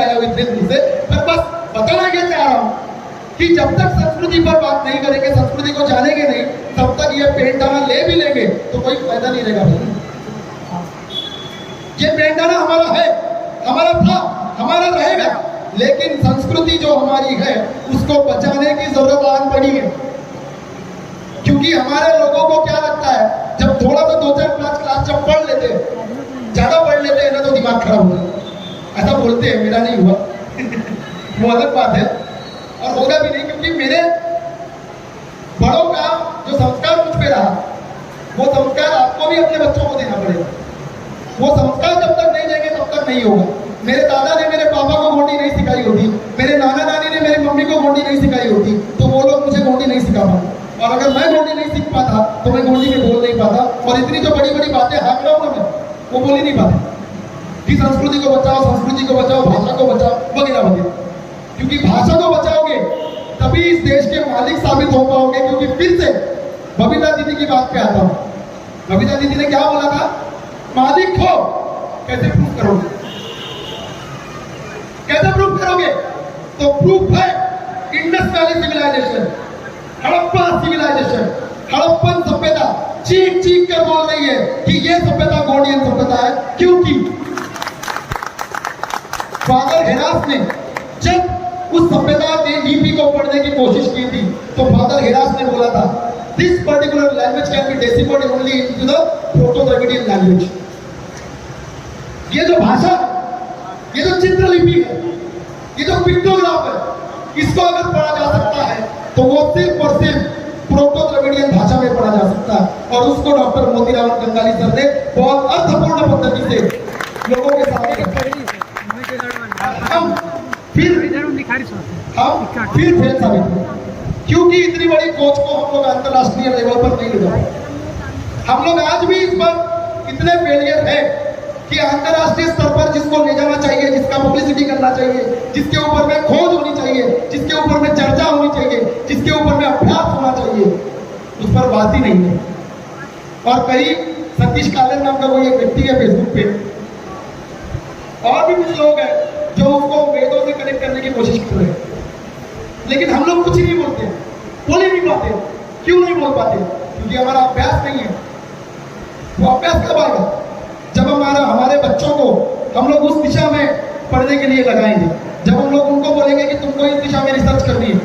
आया हूँ इतने दूर से, पर बस बताना क्या चाह रहा हूँ कि जब तक संस्कृति पर बात नहीं करेंगे, संस्कृति को जानेंगे नहीं, तब तक ये पेंटाना ले भी लेंगे तो कोई फायदा नहीं रहेगा भाई। ये पेंटाना हमारा है, हमारा था, हमारा रहेगा, लेकिन संस्कृति जो हमारी है उसको बचाने की जरूरत आन पड़ी है। क्योंकि हमारे लोगों को क्या लगता है, जब थोड़ा सा 2-4-5 क्लास जब पढ़ लेते हैं, ज्यादा पढ़ लेते हैं ना, तो दिमाग खराब हो जाता। ऐसा बोलते हैं, मेरा नहीं हुआ वो अलग बात है, और होगा भी नहीं, क्योंकि मेरे बड़ों का जो संस्कार मुझ पे रहा, वो संस्कार आपको भी अपने बच्चों को देना पड़ेगा। वो संस्कार जब तक नहीं देंगे तब तक नहीं होगा। मेरे दादा ने मेरे पापा को गोंडी नहीं सिखाई होती, मेरे नाना नानी ने मेरी मम्मी को गोंडी नहीं सिखाई होती, तो वो लोग मुझे गोंडी नहीं सिखा पाते। और अगर मैं गोंडी नहीं सीख पाता तो मैं गोंडी में बोल नहीं पाता, और इतनी जो बड़ी बड़ी बातें हाँक रहा हूँ ना मैं, वो बोल ही नहीं पाता कि संस्कृति को बचाओ, संस्कृति को बचाओ, भाषा को बचाओ, वगैरह वगैरह। क्योंकि भाषा को बचाओगे तभी इस देश के मालिक साबित हो पाओगे। क्योंकि फिर से बबीता दीदी की बात पे आता हूँ। बबीता दीदी ने क्या बोला था, मालिक हो कैसे प्रूव करोगे, कैसे प्रूव करोगे? तो प्रूफ है Indus valley civilisation, Harappa civilisation, Harappan सभ्यता चीख चीख कर बोल रही है कि ये सभ्यता गोंडियन सभ्यता है। क्योंकि फादर हेरास ने जब उस सभ्यता के लिपि को पढ़ने की कोशिश की थी, तो फादर हेरास ने बोला था, this particular language can be deciphered only into the proto-Dravidian language. ये जो भाषा, ये जो चित्रलिपि है, ये जो पिक्टोग्राफ है, इसको अगर पढ़ा जा सकता है तो वो सिर्फ और सिर्फ प्रोटो-द्रविडियन भाषा में पढ़ा जा सकता है। और उसको डॉक्टर मोतीराम कंगाली सर ने बहुत अर्थपूर्ण पद्धति से लोगों के सामने हम फिर फेल साबित हुए। क्योंकि इतनी बड़ी कोच को हम लोग अंतरराष्ट्रीय लेवल पर नहीं ले जा पाए। हम लोग आज भी इस पर इतने फेलियर है कि अंतरराष्ट्रीय स्तर पर जिसको ले जाना चाहिए, जिसका पब्लिसिटी करना चाहिए, जिसके ऊपर में खोज होनी चाहिए, जिसके ऊपर में चर्चा होनी चाहिए, जिसके ऊपर में अभ्यास होना चाहिए, उस पर बात ही नहीं है। और कहीं सतीश कालन नाम का कोई एक व्यक्ति है फेसबुक पे, और भी कुछ लोग हैं जो उसको वेदों से कनेक्ट करने की कोशिश कर रहे हैं, लेकिन हम लोग कुछ ही नहीं बोलते, बोल ही नहीं पाते। क्यों नहीं बोल पाते? क्योंकि हमारा अभ्यास नहीं है। वो अभ्यास कब आएगा? जब हमारे बच्चों को हम लोग उस दिशा में पढ़ने के लिए लगाएंगे, जब हम लोग उनको बोलेंगे कि तुमको इस दिशा में रिसर्च करनी है,